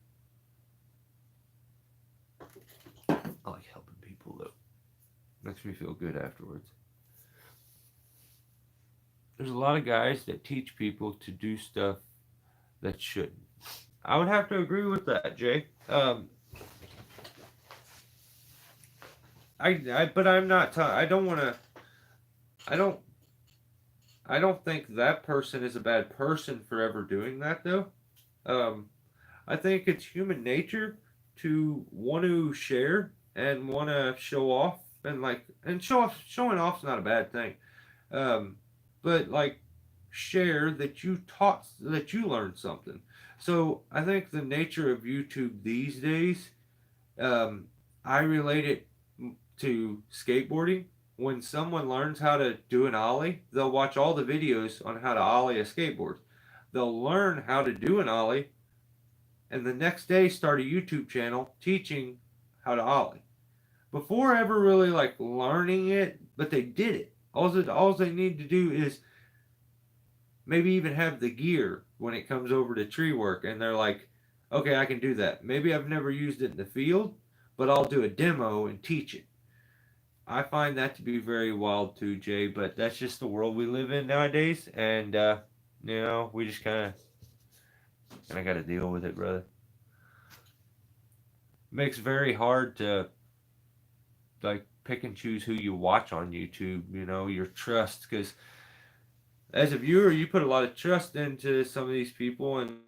I like helping people though. Makes me feel good afterwards. There's a lot of guys that teach people to do stuff that shouldn't. I would have to agree with that, Jay. But I'm not. I don't want to. I don't. I don't think that person is a bad person for ever doing that, though. Um, I think it's human nature to want to share and want to show off and showing off's not a bad thing. Um, but like share that you learned something. So I think the nature of YouTube these days, um, I relate it to skateboarding. When someone learns how to do an ollie, they'll watch all the videos on how to ollie a skateboard. They'll learn how to do an ollie, and the next day start a YouTube channel teaching how to ollie. Before ever really like learning it, but they did it. All they need to do is maybe even have the gear when it comes over to tree work, and they're like, okay, I can do that. Maybe I've never used it in the field, but I'll do a demo and teach it. I find that to be very wild too, Jay, but that's just the world we live in nowadays, and we just kind of got to deal with it, brother. Makes very hard to like pick and choose who you watch on YouTube. Your trust, because as a viewer, you put a lot of trust into some of these people, and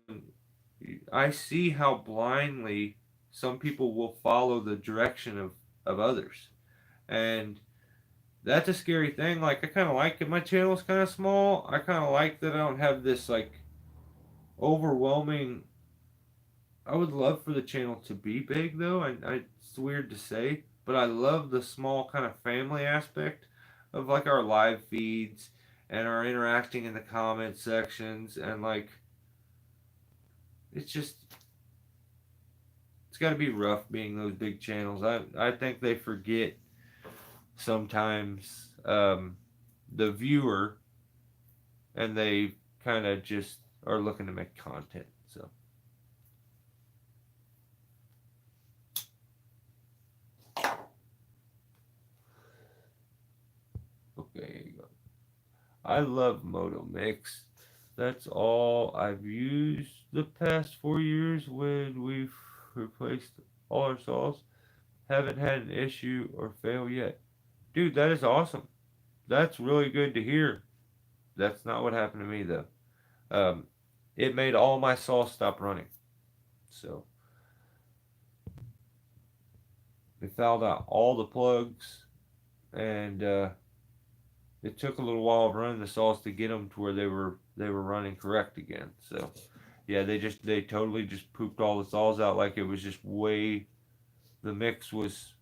I see how blindly some people will follow the direction of others. And that's a scary thing. Like, I kind of like it. My channel's kind of small. I kind of like that I don't have this, like, overwhelming. I would love for the channel to be big, though. It's weird to say, but I love the small kind of family aspect of, like, our live feeds and our interacting in the comment sections. And, like, it's just, it's got to be rough being those big channels. I think they forget sometimes the viewer, and they kind of just are looking to make content. So, okay, I love Moto Mix. That's all I've used the past 4 years when we've replaced all our saws. Haven't had an issue or fail yet. Dude, that is awesome. That's really good to hear. That's not what happened to me though. Um, it made all my saws stop running. So it fouled out all the plugs, and it took a little while of running the saws to get them to where they were running correct again. So yeah, they totally just pooped all the saws out. Like, it was just way, the mix was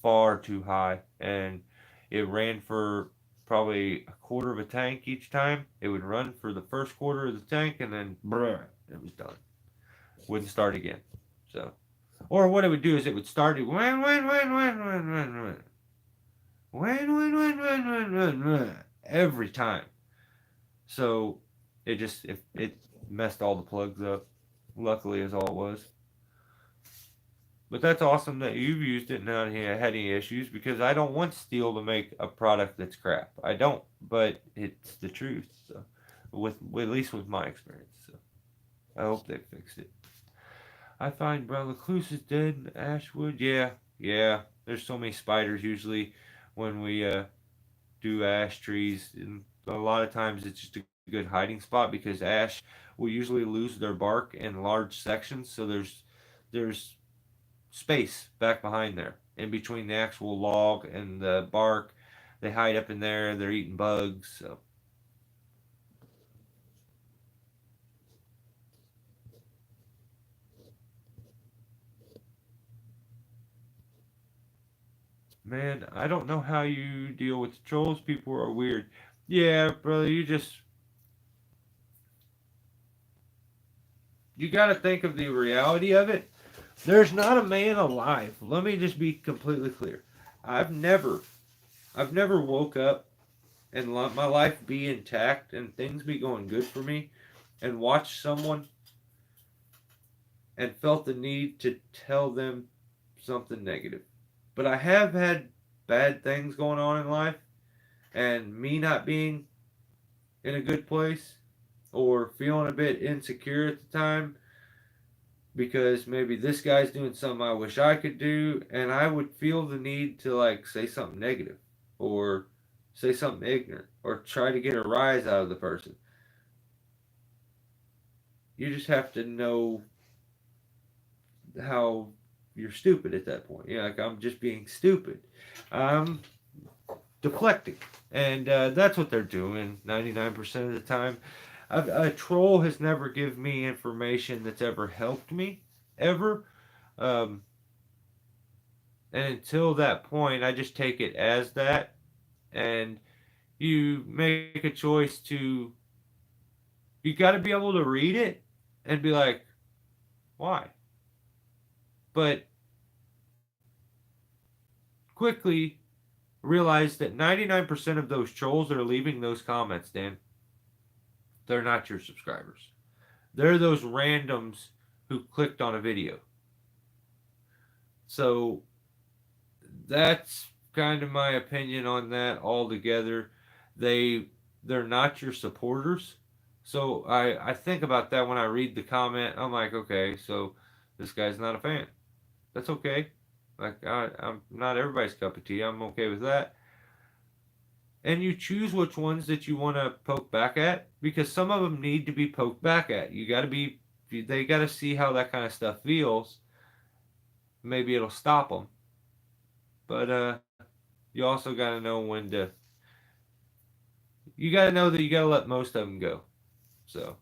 far too high, and it ran for probably a quarter of a tank each time. It would run for the first quarter of the tank, and then bruh, it was done. Wouldn't start again. So, or what it would do is it would start it every time. So it messed all the plugs up. Luckily, is all it was. But that's awesome that you've used it and not had any issues, because I don't want Stihl to make a product that's crap. I don't, but it's the truth. So, at least with my experience. So I hope they fixed it. I find Brellicluse is dead in Ashwood. Yeah, yeah. There's so many spiders usually when we do ash trees, and a lot of times it's just a good hiding spot, because ash will usually lose their bark in large sections. So there's space back behind there, in between the actual log and the bark. They hide up in there. They're eating bugs. So, man, I don't know how you deal with the trolls. People are weird. Yeah, brother, you got to think of the reality of it. There's not a man alive. Let me just be completely clear. I've never, I've never woke up and let my life be intact and things be going good for me, and watched someone and felt the need to tell them something negative. But I have had bad things going on in life, and me not being in a good place or feeling a bit insecure at the time, because maybe this guy's doing something I wish I could do, and I would feel the need to, like, say something negative or say something ignorant or try to get a rise out of the person. You just have to know how you're stupid at that point. Yeah, like, I'm just being stupid. I'm deflecting, and that's what they're doing 99% of the time. A troll has never given me information that's ever helped me, ever. Um, and until that point, I just take it as that. And you make a choice to, you got to be able to read it and be like, why? But quickly realize that 99% of those trolls that are leaving those comments, Dan, they're not your subscribers. They're those randoms who clicked on a video. So that's kind of my opinion on that altogether. They they're not your supporters. So I think about that when I read the comment. I'm like, okay, so this guy's not a fan. That's okay. Like, I'm not everybody's cup of tea. I'm okay with that. And you choose which ones that you want to poke back at, because some of them need to be poked back at. You got to be, they got to see how that kind of stuff feels. Maybe it'll stop them. But you also got to know when to. You got to know that you got to let most of them go. So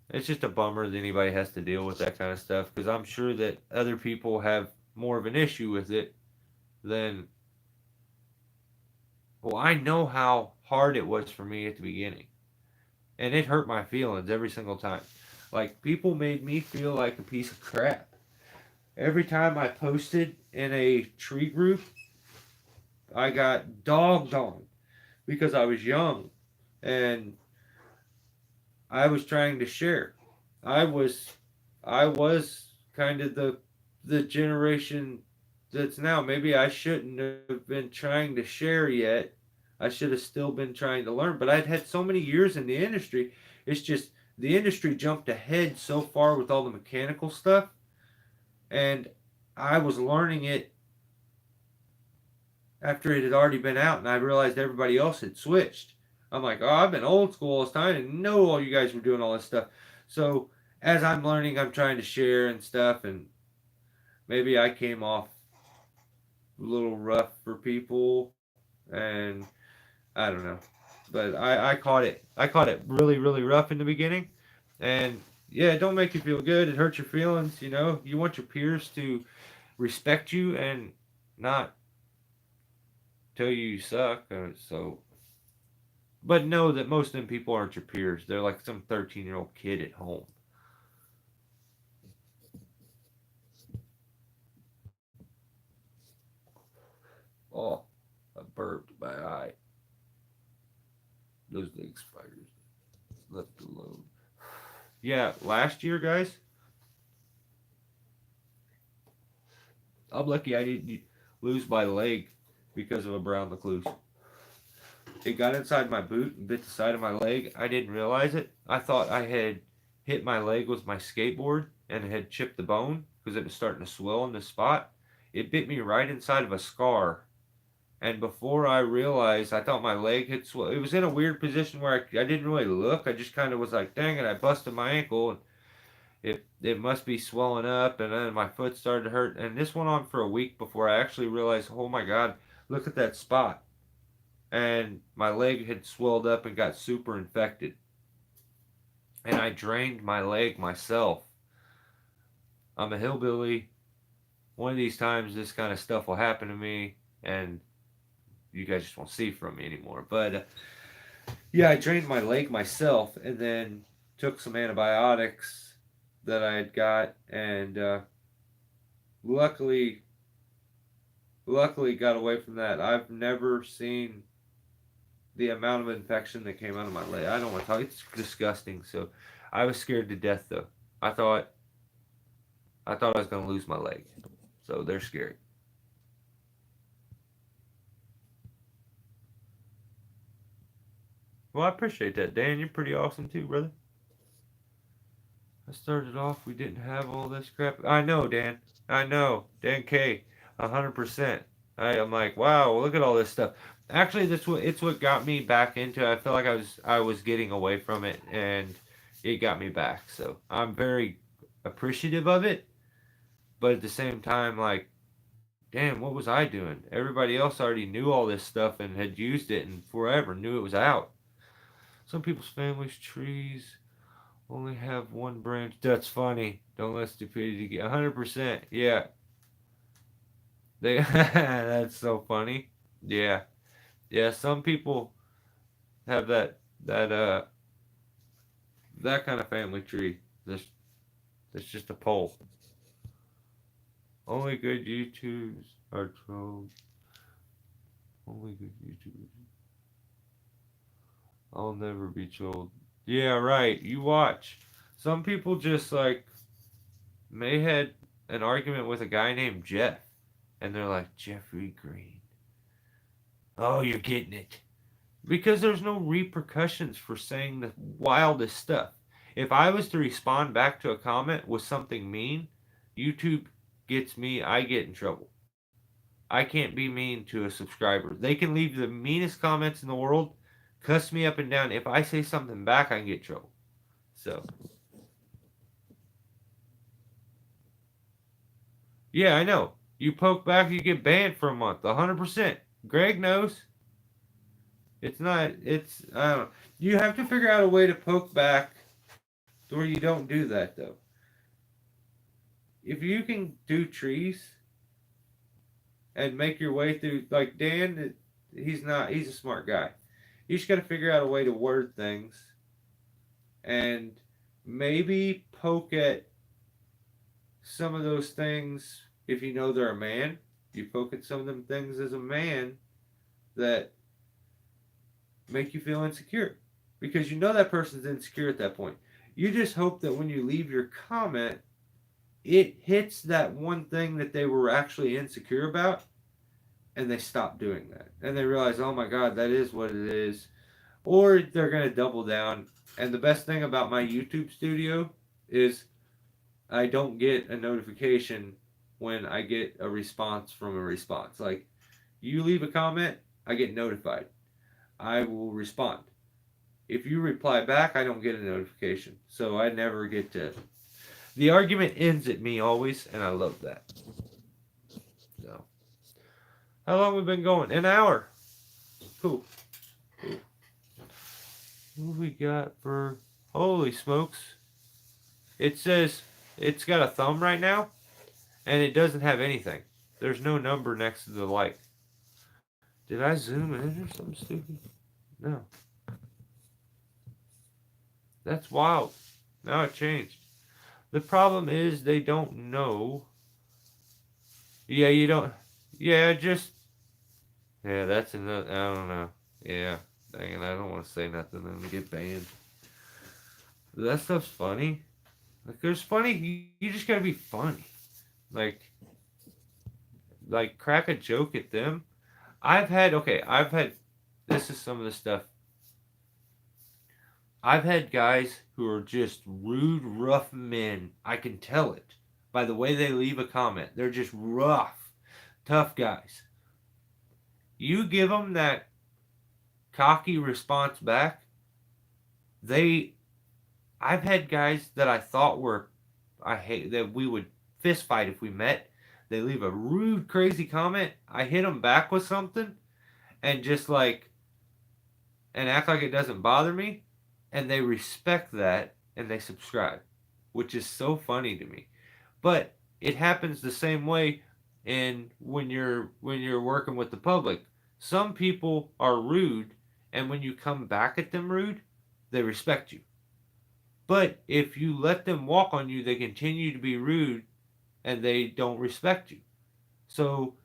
it's just a bummer that anybody has to deal with that kind of stuff because I'm sure that other people have more of an issue with it than. Well, I know how hard it was for me at the beginning, and it hurt my feelings every single time. Like people made me feel like a piece of crap every time I posted in a tree group. I got dogged on because I was young and I was trying to share. I was I was kind of the generation that's now. Maybe I shouldn't have been trying to share yet. I should have still been trying to learn, but I'd had so many years in the industry. It's just the industry jumped ahead so far with all the mechanical stuff, and I was learning it after it had already been out, and I realized everybody else had switched. I'm like, oh, I've been old school all this time and know all you guys were doing all this stuff. So as I'm learning, I'm trying to share and stuff, and maybe I came off a little rough for people, and I don't know, but I caught it. I caught it really really rough in the beginning, and yeah, it don't make you feel good. It hurts your feelings. You know, you want your peers to respect you and not tell you suck. So but know that most of them people aren't your peers. They're like some 13-year-old kid at home. Oh, I burped my eye. Those big spiders left alone. Yeah, last year, guys, I'm lucky I didn't lose my leg because of a brown recluse. It got inside my boot and bit the side of my leg. I didn't realize it. I thought I had hit my leg with my skateboard and it had chipped the bone because it was starting to swell in the spot. It bit me right inside of a scar. And before I realized, I thought my leg had swelled. It was in a weird position where I didn't really look. I just kind of was like, dang it, I busted my ankle. And it must be swelling up. And then my foot started to hurt. And this went on for a week before I actually realized, oh my God, look at that spot. And my leg had swelled up and got super infected. And I drained my leg myself. I'm a hillbilly. One of these times, this kind of stuff will happen to me. And you guys just won't see from me anymore. But yeah, I drained my leg myself and then took some antibiotics that I had got, and luckily, luckily got away from that. I've never seen the amount of infection that came out of my leg. I don't want to talk. It's disgusting. So I was scared to death though. I thought I thought I was gonna lose my leg. So they're scary. Well, I appreciate that, Dan. You're pretty awesome too, brother. I started off, we didn't have all this crap. I know, Dan. I know. Dan K. 100%. I'm like, wow, look at all this stuff. Actually, it's what got me back into it. I felt like I was getting away from it, and it got me back. So I'm very appreciative of it, but at the same time, like, damn, what was I doing? Everybody else already knew all this stuff and had used it and forever knew it was out. Some people's families, trees, only have one branch. That's funny. Don't let stupidity get 100%. Yeah, they. That's so funny. Yeah, yeah. Some people have that kind of family tree. That's just a pole. Only good YouTubes are trolls. Only good YouTubers. I'll never be trolled. Yeah, right. You watch. Some people just like May had an argument with a guy named Jeff, and they're like Jeffrey Green. Oh, you're getting it. Because there's no repercussions for saying the wildest stuff. If I was to respond back to a comment with something mean, YouTube gets me, I get in trouble. I can't be mean to a subscriber. They can leave the meanest comments in the world, cuss me up and down. If I say something back, I can get in trouble. So, yeah, I know. You poke back, you get banned for a month. 100%. Greg knows. It's not. It's. I don't. You have to figure out a way to poke back to where you don't do that though. If you can do trees and make your way through, like Dan, he's not. He's a smart guy. You just got to figure out a way to word things and maybe poke at some of those things if you know they're a man. You poke at some of them things as a man that make you feel insecure because you know that person's insecure at that point. You just hope that when you leave your comment, it hits that one thing that they were actually insecure about and they stop doing that. And they realize, oh my God, that is what it is. Or they're going to double down. And the best thing about my YouTube studio is I don't get a notification when I get a response from a response. Like, you leave a comment, I get notified. I will respond. If you reply back, I don't get a notification. So I never get to. The argument ends at me always, and I love that. So, how long have we been going? An hour. Cool. Cool. What we got for. Holy smokes. It says it's got a thumb right now, and it doesn't have anything. There's no number next to the like. Did I zoom in or something stupid? No. That's wild. Now it changed. The problem is they don't know. Yeah, you don't. Yeah, just. Yeah, that's another. I don't know. Yeah. Dang it, I don't want to say nothing and get banned. That stuff's funny. Like, there's funny. You just gotta be funny. Like, crack a joke at them. I've had. This is some of the stuff. I've had guys who are just rude, rough men. I can tell it by the way they leave a comment. They're just rough, tough guys. You give them that cocky response back, they. I've had guys that I thought were, I hate that we would fist fight if we met. They leave a rude, crazy comment. I hit them back with something, and just like, and act like it doesn't bother me, and they respect that and they subscribe, which is so funny to me. But it happens the same way in when you're working with the public. Some people are rude, and when you come back at them rude, they respect you. But if you let them walk on you, they continue to be rude and they don't respect you. So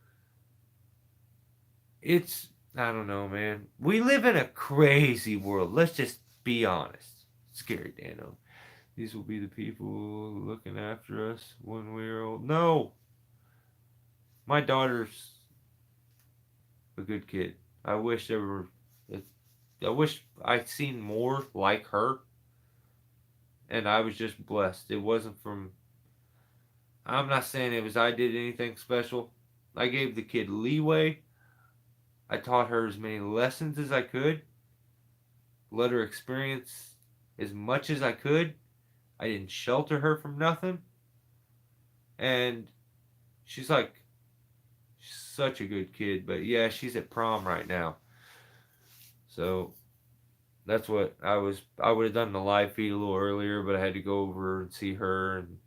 it's, I don't know, man. We live in a crazy world. Let's just be honest. Scary Dano. These will be the people looking after us when we're old. No, my daughter's a good kid. I wish there were. I wish I'd seen more like her, and I was just blessed. It wasn't from. I'm not saying it was I did anything special. I gave the kid leeway. I taught her as many lessons as I could. Let her experience as much as I could. I didn't shelter her from nothing. And she's like such a good kid. But yeah, she's at prom right now. So that's what I was. I would have done the live feed a little earlier, but I had to go over and see her and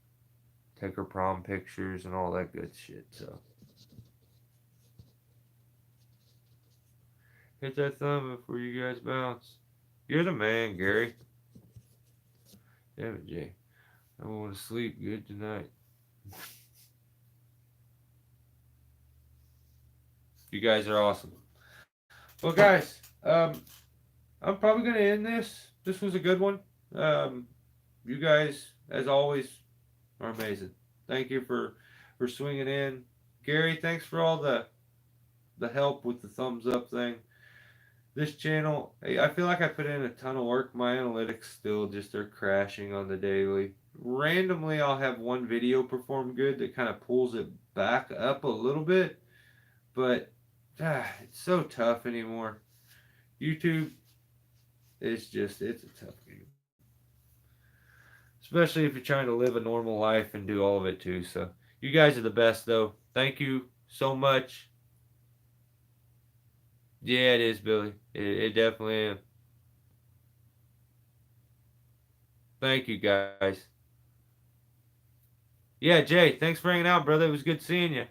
take her prom pictures and all that good shit. So hit that thumb before you guys bounce. You're the man, Gary. Damn it, Jay. I want to sleep good tonight. You guys are awesome. Well, guys, I'm probably gonna end this. This was a good one. You guys, as always, are amazing. Thank you for swinging in, Gary. Thanks for all the help with the thumbs up thing. This channel, I feel like I put in a ton of work. My analytics still just are crashing on the daily. Randomly, I'll have one video perform good that kind of pulls it back up a little bit, but it's so tough anymore. YouTube, it's a tough game. Especially if you're trying to live a normal life and do all of it too. So, you guys are the best, though. Thank you so much. Yeah, it is, Billy. It definitely is. Thank you, guys. Yeah, Jay, thanks for hanging out, brother. It was good seeing you.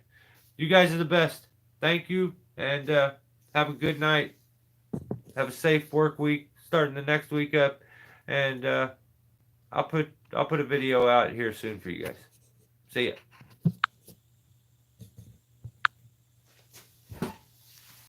You guys are the best. Thank you, and have a good night. Have a safe work week, starting the next week up, and I'll put a video out here soon for you guys. See ya.